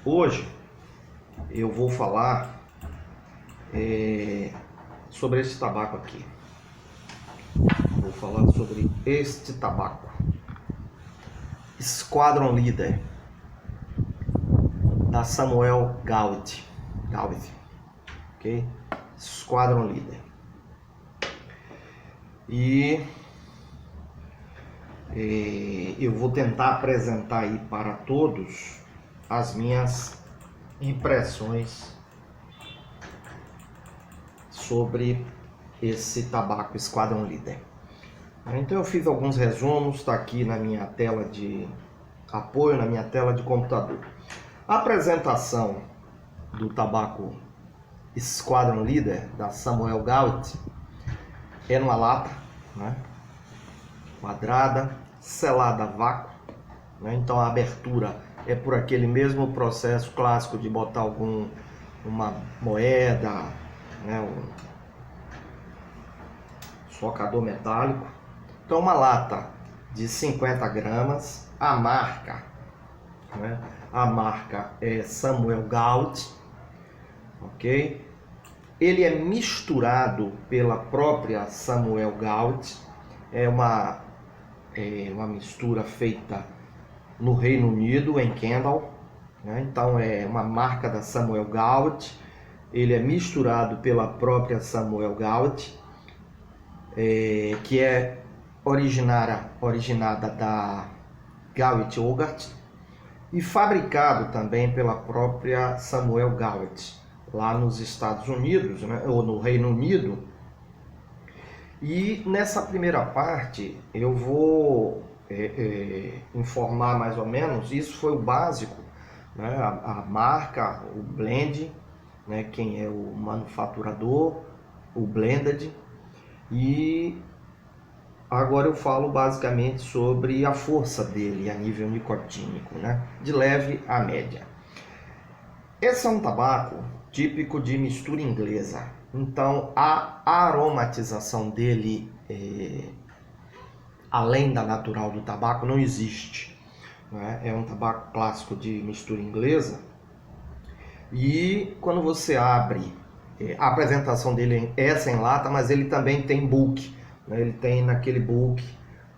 Hoje eu vou falar sobre este tabaco aqui. Vou falar sobre este tabaco, Squadron Leader, da Samuel Gawith, ok? Squadron Leader. E eu vou tentar apresentar aí para todos as minhas impressões sobre esse tabaco Squadron Leader. Então eu fiz alguns resumos, está aqui na minha tela de apoio, na minha tela de computador. A apresentação do tabaco Squadron Leader da Samuel Gawith é numa lata, né, quadrada, selada a vácuo, né? Então a abertura é por aquele mesmo processo clássico de botar uma moeda, né, um socador metálico. Então uma lata de 50 gramas, a marca, né, a marca é Samuel Gawith, ok? Ele é misturado pela própria Samuel Gawith, é uma mistura feita no Reino Unido, em Kendal, né? Então é uma marca da Samuel Gawith, ele é misturado pela própria Samuel Gawith, que é originada da Gawith Hogarth e fabricado também pela própria Samuel Gawith, lá nos Estados Unidos, né? Ou no Reino Unido. E nessa primeira parte eu vou informar mais ou menos, isso foi o básico, né? A marca, o blend, né? Quem é o manufaturador, o blended, e agora eu falo basicamente sobre a força dele a nível nicotínico, né? De leve a média. Esse é um tabaco típico de mistura inglesa, então a aromatização dele, além da natural do tabaco, não existe, né? É um tabaco clássico de mistura inglesa. E quando você abre, a apresentação dele é essa em lata, mas ele também tem bulk, né? Ele tem naquele bulk,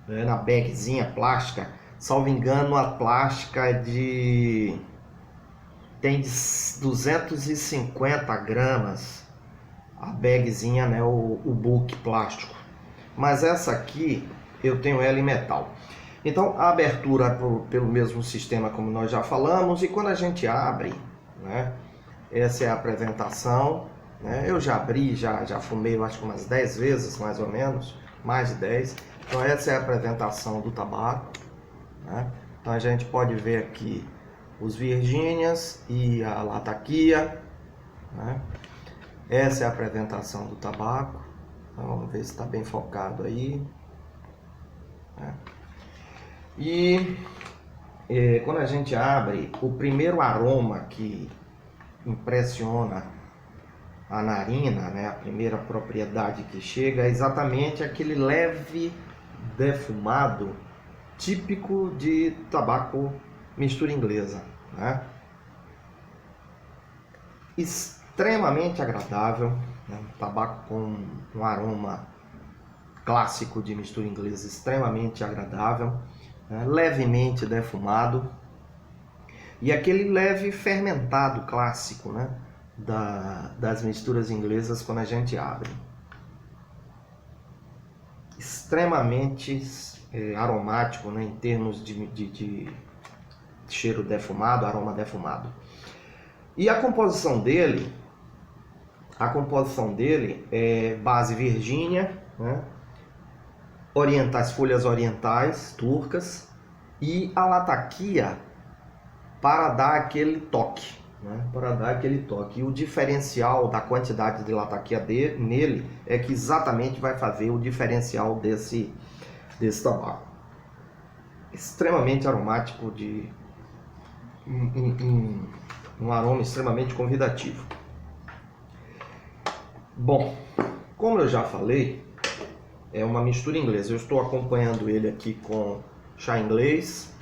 né, na bagzinha plástica, salvo engano a plástica tem de 250 gramas a bagzinha, né, o bulk plástico, mas essa aqui eu tenho ela em metal. Então a abertura pelo mesmo sistema como nós já falamos, e quando a gente abre, né, essa é a apresentação, né? Eu já abri, já fumei, eu acho que umas 10 vezes mais ou menos, mais de 10. Então essa é a apresentação do tabaco, né? Então a gente pode ver aqui os Virgínias e a Latakia, né? Essa é a apresentação do tabaco. Então, vamos ver se está bem focado aí, né? E quando a gente abre, o primeiro aroma que impressiona a narina, né, a primeira propriedade que chega é exatamente aquele leve defumado típico de tabaco mistura inglesa, né? Extremamente agradável, né? Um tabaco com um aroma clássico de mistura inglesa, extremamente agradável, né? Levemente defumado e aquele leve fermentado clássico, né, das misturas inglesas quando a gente abre. Extremamente aromático, né, em termos de cheiro defumado, aroma defumado. E a composição dele é base Virgínia, né, folhas orientais, turcas, e a Latakia para dar aquele toque, né, E o diferencial da quantidade de Latakia nele é que exatamente vai fazer o diferencial desse tabaco. Extremamente aromático, de um aroma extremamente convidativo. Bom, como eu já falei, é uma mistura inglesa. Eu estou acompanhando ele aqui com chá inglês,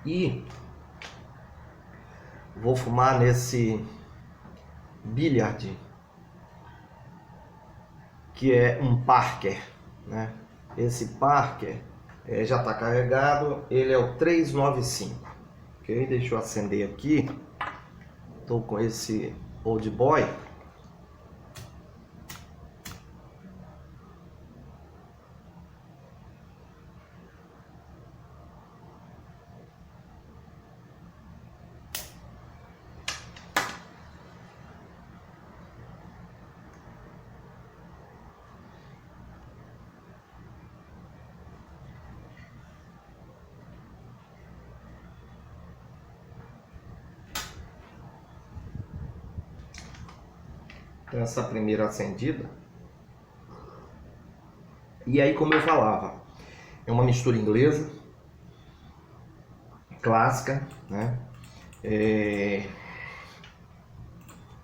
E vou fumar nesse Billiard, que é um Parker, né? Esse Parker já está carregado, ele é o 395. Ok? Deixa eu acender aqui. Estou com esse Old Boy. Essa primeira acendida. E aí, como eu falava, é uma mistura inglesa, clássica, né?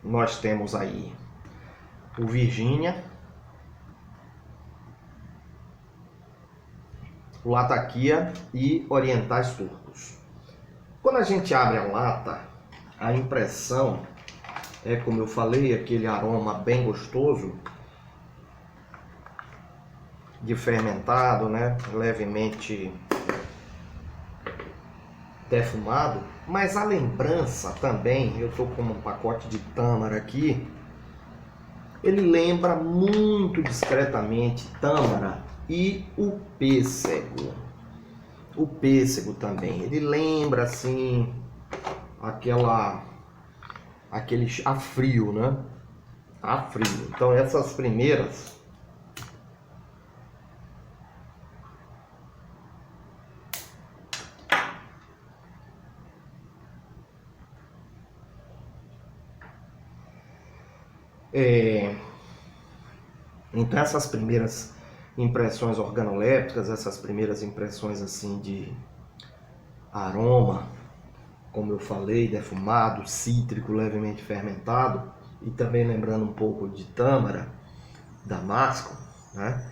Nós temos aí o Virginia, o Latakia e Orientais Turcos. Quando a gente abre a lata, a impressão é, como eu falei, aquele aroma bem gostoso de fermentado, né? Levemente defumado, mas a lembrança também, eu estou com um pacote de tâmara aqui, ele lembra muito discretamente tâmara e o pêssego. O pêssego também, ele lembra assim aquele a frio, né? A frio. Então essas primeiras então essas primeiras impressões organolépticas, essas primeiras impressões assim de aroma, como eu falei, defumado, cítrico, levemente fermentado, e também lembrando um pouco de tâmara, damasco, né?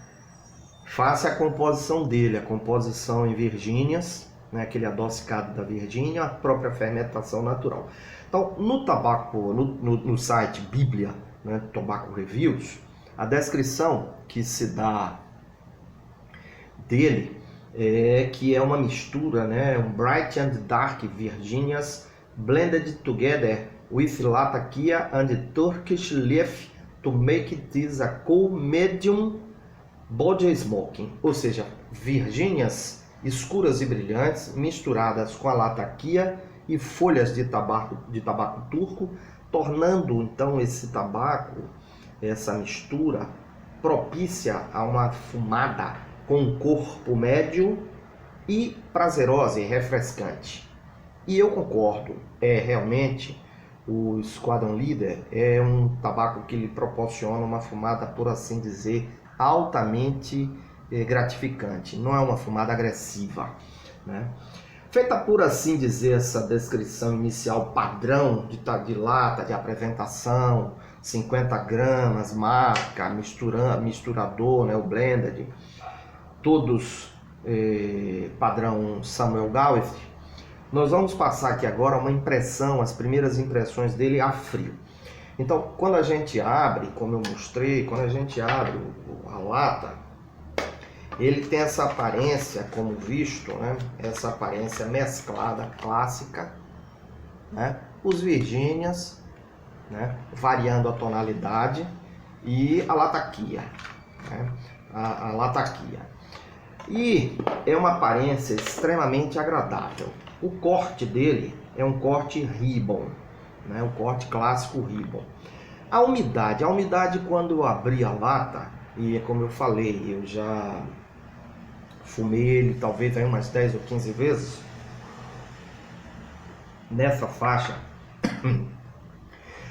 Face a composição dele, a composição em virgínias, né? Aquele adocicado da Virgínia, a própria fermentação natural. Então, no tabaco, no site Bíblia, né, Tobacco Reviews, a descrição que se dá dele é que é uma mistura, né, um bright and dark Virginias blended together with Latakia and Turkish leaf to make this a cool medium body smoking, ou seja, Virgínias escuras e brilhantes misturadas com a Latakia e folhas de tabaco turco, tornando então esse tabaco, essa mistura, propícia a uma fumada com um corpo médio e prazerosa e refrescante. E eu concordo, realmente o Squadron Leader é um tabaco que lhe proporciona uma fumada, por assim dizer, altamente gratificante. Não é uma fumada agressiva, né? Feita por assim dizer essa descrição inicial padrão de lata, de apresentação, 50 gramas, marca, misturador, né, o blended, todos padrão Samuel Gawith, nós vamos passar aqui agora uma impressão, as primeiras impressões dele a frio. Então, quando a gente abre, como eu mostrei, quando a gente abre a lata, ele tem essa aparência, como visto, né? Essa aparência mesclada, clássica, né? Os Virgínias, né? Variando a tonalidade, e a Latakia, né? A Latakia. E é uma aparência extremamente agradável. O corte dele é um corte ribbon, né? O corte clássico ribbon. A umidade quando eu abri a lata, e como eu falei, eu já fumei ele talvez aí umas 10 ou 15 vezes nessa faixa.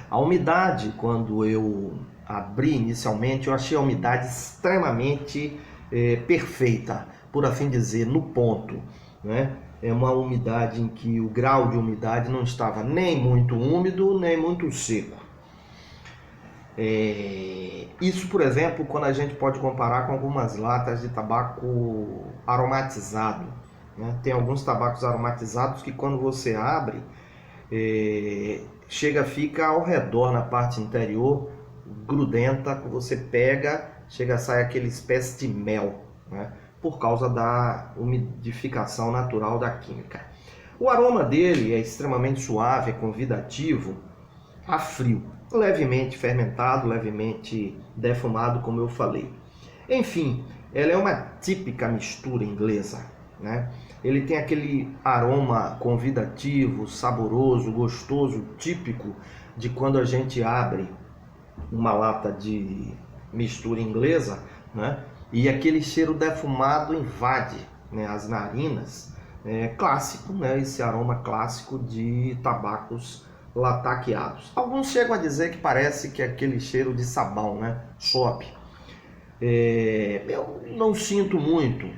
A umidade, quando eu abri inicialmente, eu achei a umidade extremamente perfeita, por assim dizer, no ponto, né? É uma umidade em que o grau de umidade não estava nem muito úmido, nem muito seco. Isso, por exemplo, quando a gente pode comparar com algumas latas de tabaco aromatizado, né? Tem alguns tabacos aromatizados que quando você abre, fica ao redor na parte interior, grudenta, você pega, chega a sair aquele espécie de mel, né? Por causa da umidificação natural da química. O aroma dele é extremamente suave, é convidativo a frio, levemente fermentado, levemente defumado, como eu falei. Enfim, ela é uma típica mistura inglesa, né? Ele tem aquele aroma convidativo, saboroso, gostoso, típico de quando a gente abre uma lata de mistura inglesa, né? E aquele cheiro defumado invade, né, as narinas. É clássico, né? Esse aroma clássico de tabacos lataqueados. Alguns chegam a dizer que parece que é aquele cheiro de sabão, né? Chope. Eu não sinto muito.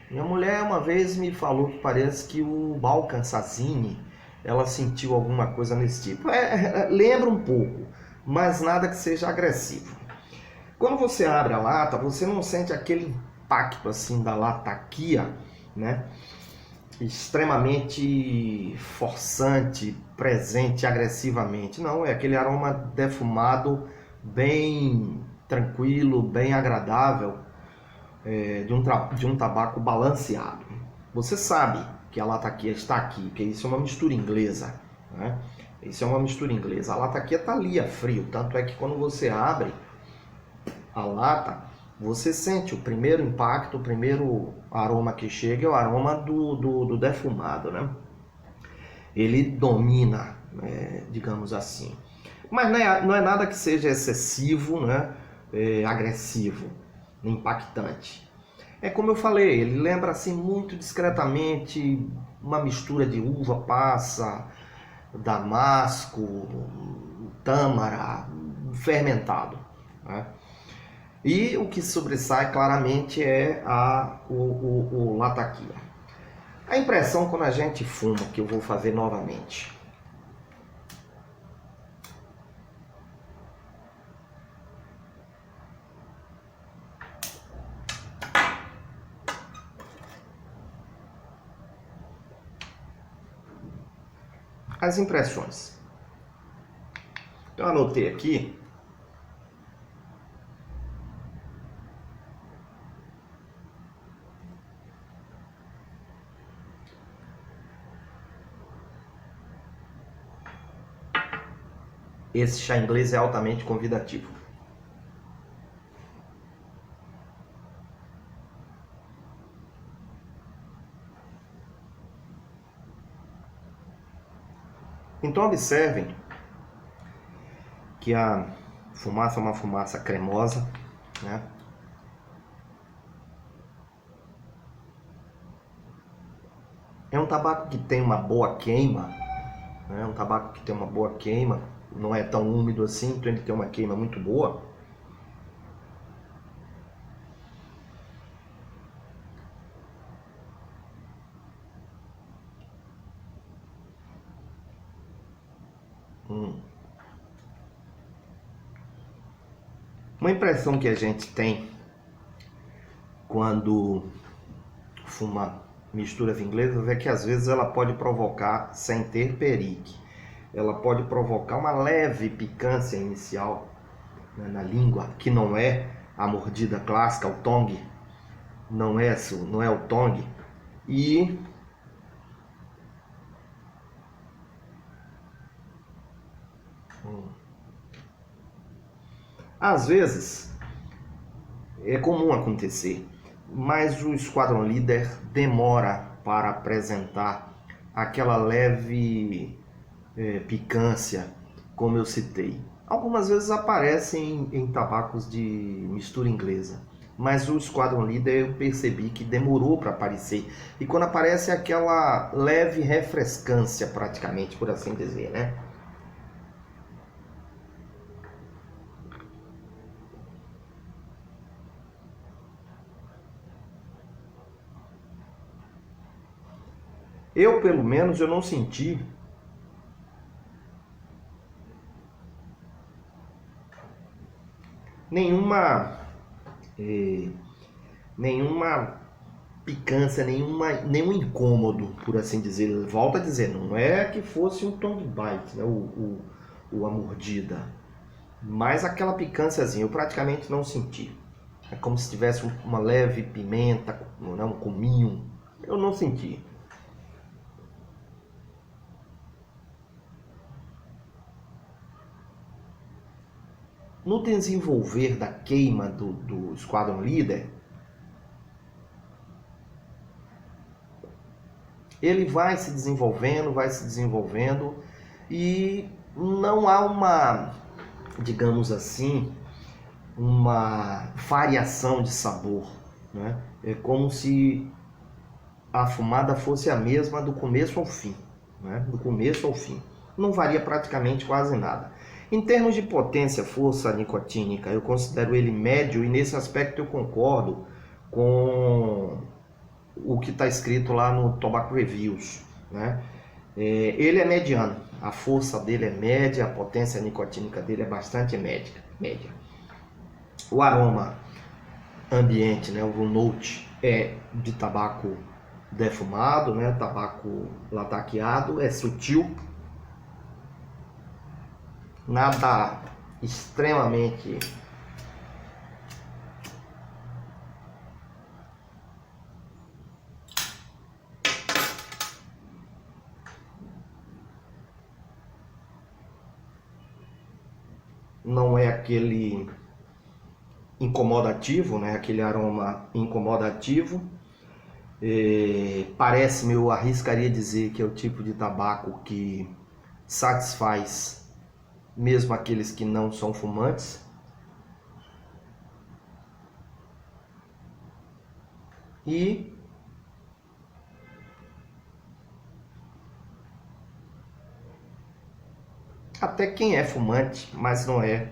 Minha mulher uma vez me falou que parece que o Balkan Sassini, ela sentiu alguma coisa nesse tipo. Lembra um pouco, mas nada que seja agressivo. Quando você abre a lata, você não sente aquele impacto assim da lataquia, né? Extremamente forçante, presente agressivamente. Não, é aquele aroma defumado bem tranquilo, bem agradável, de um tabaco balanceado. Você sabe que a lataquia está aqui, que isso é uma mistura inglesa, né? Isso é uma mistura inglesa. A lataquia está ali a frio, tanto é que quando você abre a lata, você sente o primeiro impacto, o primeiro aroma que chega é o aroma do defumado, né? Ele domina, digamos assim. Mas não é nada que seja excessivo, né? Agressivo, impactante. É como eu falei, ele lembra assim muito discretamente uma mistura de uva passa, damasco, tâmara, fermentado, né? E o que sobressai claramente é o lataquia. A impressão quando a gente fuma, que eu vou fazer novamente. As impressões. Eu anotei aqui. Esse chá inglês é altamente convidativo. Então observem que a fumaça é uma fumaça cremosa, né? É um tabaco que tem uma boa queima, né? Um tabaco que tem uma boa queima, não é tão úmido assim, então ele tem uma queima muito boa. Uma impressão que a gente tem quando fuma misturas inglesas é que às vezes ela pode provocar, sem ter perique, ela pode provocar uma leve picância inicial, né, na língua, que não é a mordida clássica, o tongue, não é o tongue, e às vezes é comum acontecer, mas o esquadrão líder demora para apresentar aquela leve picância, como eu citei. Algumas vezes aparecem em tabacos de mistura inglesa, mas o esquadrão líder eu percebi que demorou para aparecer. E quando aparece é aquela leve refrescância, praticamente, por assim dizer, né? Eu, pelo menos, eu não senti nenhuma, nenhuma picância, nenhum incômodo, por assim dizer. Volto a dizer, não é que fosse um tongue bite, né? A mordida, mas aquela picânciazinha eu praticamente não senti. É como se tivesse uma leve pimenta, um cominho, eu não senti. No desenvolver da queima do Squadron Leader, ele vai se desenvolvendo e não há uma, digamos assim, uma variação de sabor, né? É como se a fumada fosse a mesma do começo ao fim, né? Do começo ao fim. Não varia praticamente quase nada. Em termos de potência, força nicotínica, eu considero ele médio e nesse aspecto eu concordo com o que está escrito lá no Tobacco Reviews, né? Ele é mediano, a força dele é média, a potência nicotínica dele é bastante média. O aroma ambiente, né, o note, é de tabaco defumado, né, tabaco lataqueado, é sutil, nada extremamente não é aquele incomodativo, né, aquele aroma incomodativo. Parece-me, eu arriscaria dizer que é o tipo de tabaco que satisfaz mesmo aqueles que não são fumantes. E até quem é fumante, mas não é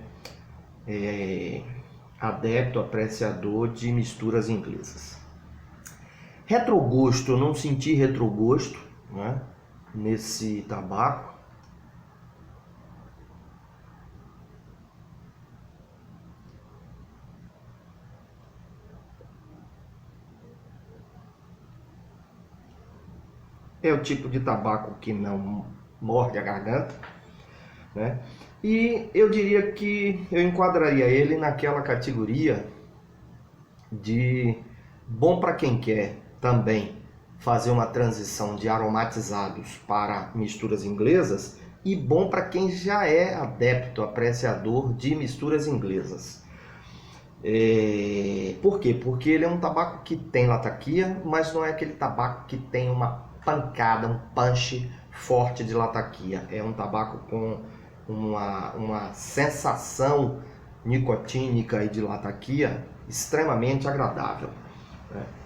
adepto, apreciador de misturas inglesas. Retrogosto, eu não senti retrogosto, né, nesse tabaco. É o tipo de tabaco que não morde a garganta, né? E eu diria que eu enquadraria ele naquela categoria de bom para quem quer também fazer uma transição de aromatizados para misturas inglesas e bom para quem já é adepto, apreciador de misturas inglesas. Por quê? Porque ele é um tabaco que tem lataquia, mas não é aquele tabaco que tem uma pancada, um punch forte de lataquia. É um tabaco com uma sensação nicotínica e de lataquia extremamente agradável.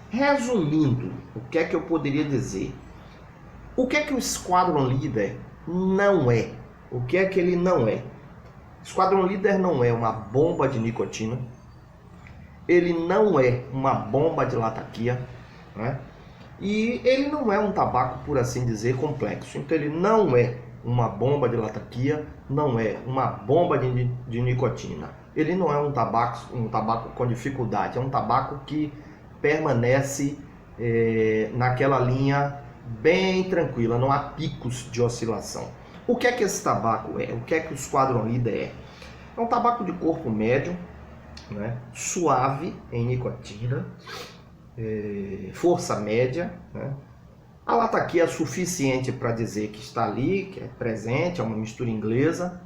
Resumindo, o que é que eu poderia dizer? O que é que o Squadron Leader não é? O que é que ele não é? Squadron Leader não é uma bomba de nicotina, ele não é uma bomba de lataquia, né? E ele não é um tabaco, por assim dizer, complexo. Então ele não é uma bomba de lataquia, não é uma bomba de nicotina. Ele não é um tabaco com dificuldade, é um tabaco que permanece naquela linha bem tranquila, não há picos de oscilação. O que é que esse tabaco é? O que é que o Squadron Leader é? É um tabaco de corpo médio, né? Suave em nicotina, força média, né? A lataquia é suficiente para dizer que está ali, que é presente, é uma mistura inglesa,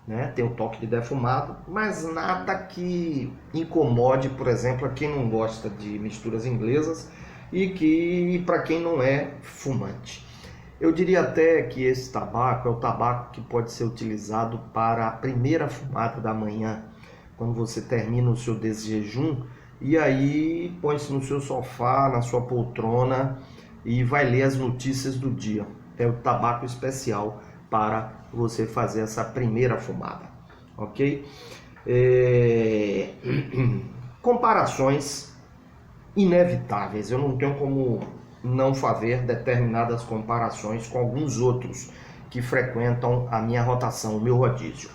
né? Tem o toque de defumado, mas nada que incomode, por exemplo, a quem não gosta de misturas inglesas e que para quem não é fumante. Eu diria até que esse tabaco é o tabaco que pode ser utilizado para a primeira fumada da manhã, quando você termina o seu desjejum e aí põe-se no seu sofá, na sua poltrona e vai ler as notícias do dia. É o tabaco especial para você fazer essa primeira fumada, ok? Comparações inevitáveis, eu não tenho como não fazer determinadas comparações com alguns outros que frequentam a minha rotação, o meu rodízio.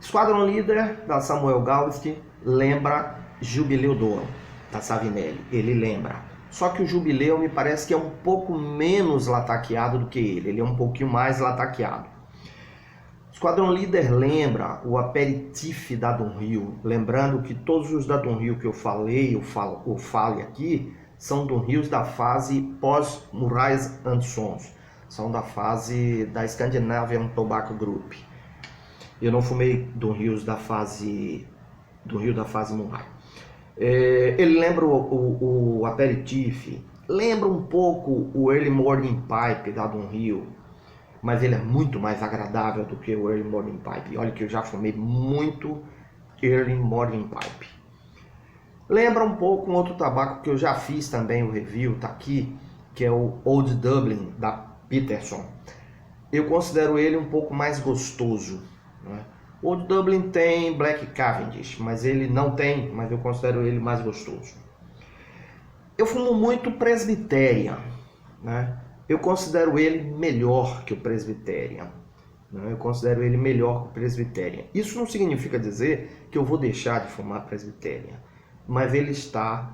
Squadron Leader da Samuel Gawith lembra Jubileu d'Ouro. da Savinelli, ele lembra. Só que o Jubileu me parece que é um pouco menos lataqueado do que ele é um pouquinho mais lataqueado. O Esquadrão Líder lembra o Aperitif da Dunhill, lembrando que todos os da Dunhill que eu falei, eu fale aqui, são Dunhills da fase pós-Murray and Sons, são da fase da Scandinavian Tobacco Group. Eu não fumei Dunhills da fase Murray. Ele lembra o Aperitif, lembra um pouco o Early Morning Pipe da Dunhill, mas ele é muito mais agradável do que o Early Morning Pipe. Olha que eu já fumei muito Early Morning Pipe. Lembra um pouco um outro tabaco que eu já fiz também o review, tá aqui, que é o Old Dublin da Peterson. Eu considero ele um pouco mais gostoso, né? O Old Dublin tem Black Cavendish, mas ele não tem, mas eu considero ele mais gostoso. Eu fumo muito Presbyterian, né? Eu considero ele melhor que o Presbyterian, né? Eu considero ele melhor que o Presbyterian. Isso não significa dizer que eu vou deixar de fumar Presbyterian, mas ele está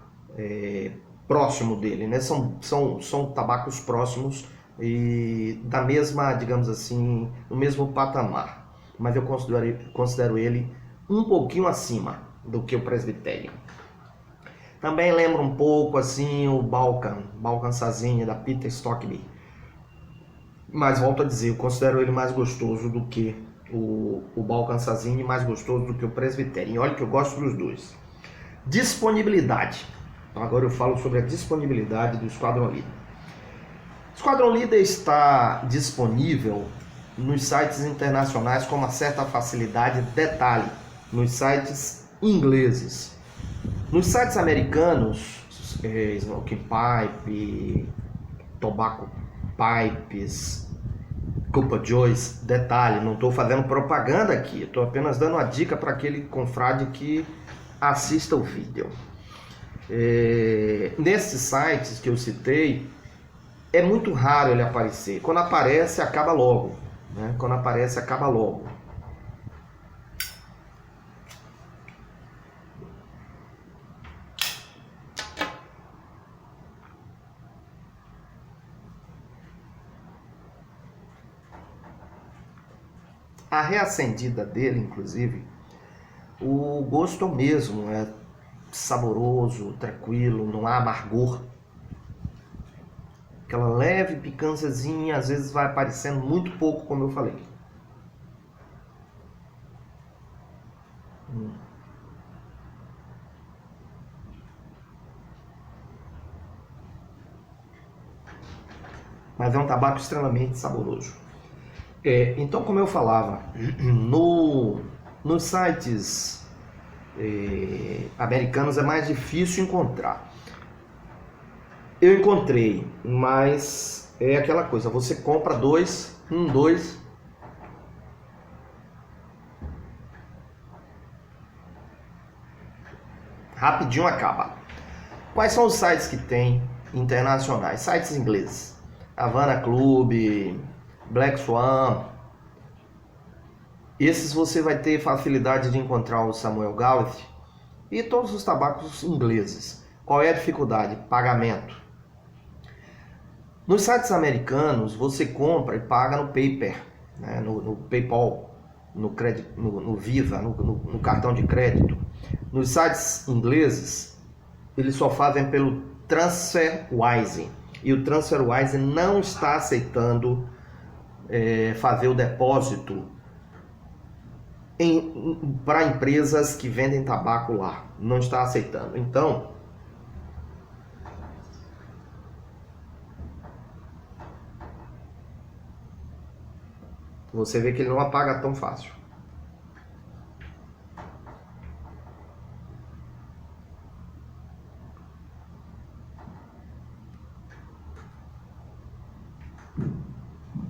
próximo dele, né? São tabacos próximos e da mesma, digamos assim, no mesmo patamar. Mas eu considero ele um pouquinho acima do que o Presbyterian. Também lembra um pouco assim o Balkan Sazinha da Peter Stockby. Mas volto a dizer, eu considero ele mais gostoso do que o Balkan Sazinha, mais gostoso do que o Presbyterian. Olha que eu gosto dos dois. Disponibilidade. Então agora eu falo sobre a disponibilidade do Esquadrão Líder. O Esquadrão Líder está disponível nos sites internacionais com uma certa facilidade. Detalhe, nos sites ingleses. Nos sites americanos, Smoking Pipe, Tobacco Pipes, Cupa Joyce, detalhe, não estou fazendo propaganda aqui, estou apenas dando uma dica para aquele confrade que assista o vídeo. Nesses sites que eu citei, é muito raro ele aparecer. Quando aparece, acaba logo, né? Quando aparece, acaba logo. A reacendida dele, inclusive, o gosto é o mesmo, é saboroso, tranquilo, não há amargor. Aquela leve picânciazinha, às vezes vai aparecendo muito pouco, como eu falei. Mas é um tabaco extremamente saboroso. Então, como eu falava, nos sites americanos é mais difícil encontrar. Eu encontrei, mas é aquela coisa, você compra dois, rapidinho acaba. Quais são os sites que tem internacionais? Sites ingleses. Havana Club, Black Swan. Esses você vai ter facilidade de encontrar o Samuel Gawith e todos os tabacos ingleses. Qual é a dificuldade? Pagamento. Nos sites americanos você compra e paga no PayPal, né? no PayPal, no Visa, no cartão de crédito. Nos sites ingleses eles só fazem pelo TransferWise e o TransferWise não está aceitando fazer o depósito para empresas que vendem tabaco lá, não está aceitando. Então, você vê que ele não apaga tão fácil.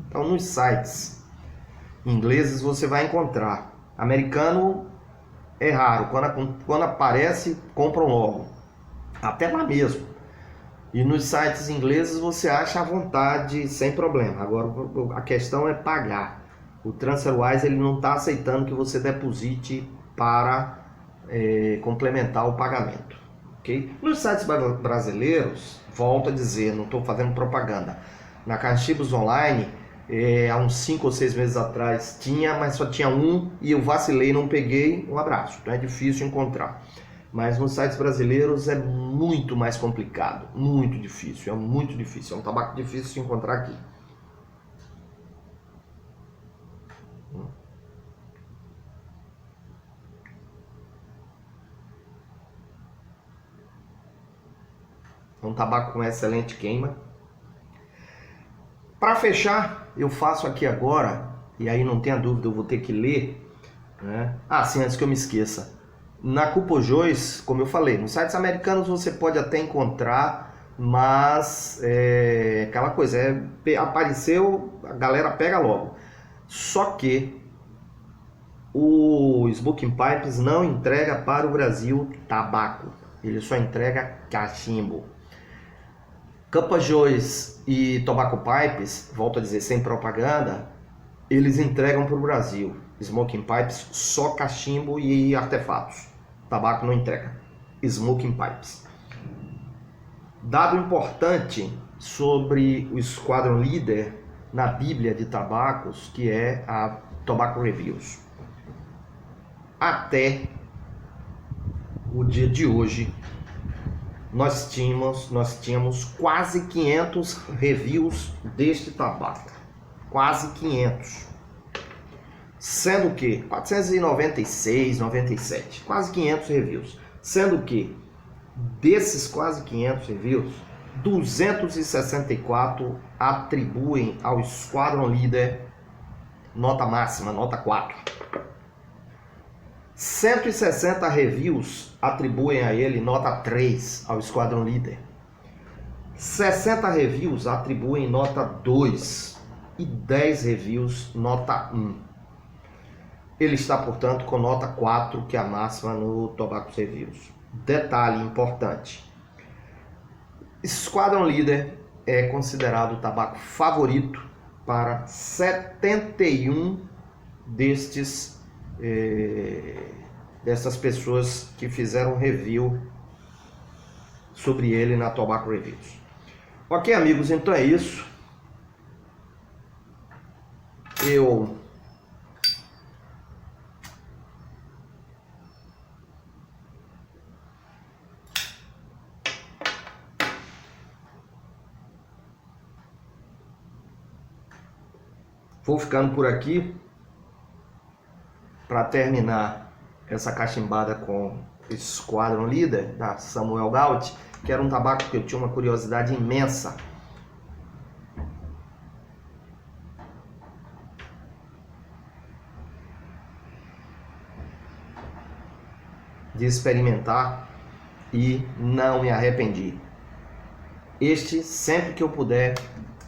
Então, nos sites ingleses você vai encontrar. Americano é raro. Quando aparece, compram logo. Até lá mesmo. E nos sites ingleses você acha à vontade, sem problema. Agora, a questão é pagar. O TransferWise ele não está aceitando que você deposite para complementar o pagamento. ok? Nos sites brasileiros, volto a dizer, não estou fazendo propaganda. Na Cachimbos Online, há uns 5 ou 6 meses atrás tinha, mas só tinha um e eu vacilei, não peguei, um abraço. Então é difícil encontrar. Mas nos sites brasileiros é muito mais complicado, muito difícil, é muito difícil. É um tabaco difícil de encontrar aqui. É um tabaco com excelente queima. Para fechar, eu faço aqui agora, e aí não tenha dúvida, eu vou ter que ler, né? Ah, sim, antes que eu me esqueça. Na Cupojós, como eu falei, nos sites americanos você pode até encontrar, mas aquela coisa, apareceu, a galera pega logo. Só que o Smoking Pipes não entrega para o Brasil tabaco, ele só entrega cachimbo. Cupojós e Tobacco Pipes, volto a dizer, sem propaganda, eles entregam para o Brasil. Smoking Pipes, só cachimbo e artefatos. Tabaco não entrega. Smoking Pipes. Dado importante sobre o Squadron Leader na Bíblia de tabacos, que é a Tobacco Reviews. Até o dia de hoje, nós tínhamos quase 500 reviews deste tabaco. Quase 500. Sendo que 496, 97, quase 500 reviews. Sendo que desses quase 500 reviews, 264 atribuem ao Squadron Leader nota máxima, nota 4. 160 reviews atribuem a ele nota 3 ao Squadron Leader. 60 reviews atribuem nota 2 e 10 reviews nota 1. Ele está, portanto, com nota 4, que é a máxima no Tobacco Reviews. Detalhe importante. Squadron Leader é considerado o tabaco favorito para 71 dessas pessoas que fizeram review sobre ele na Tobacco Reviews. Ok, amigos, então é isso. Eu vou ficando por aqui para terminar essa cachimbada com Squadron Leader da Samuel Gaut, que era um tabaco que eu tinha uma curiosidade imensa de experimentar e não me arrependi. Este, sempre que eu puder,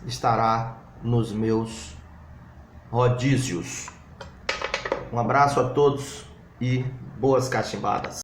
estará nos meus rodízios. Um abraço a todos e boas cachimbadas.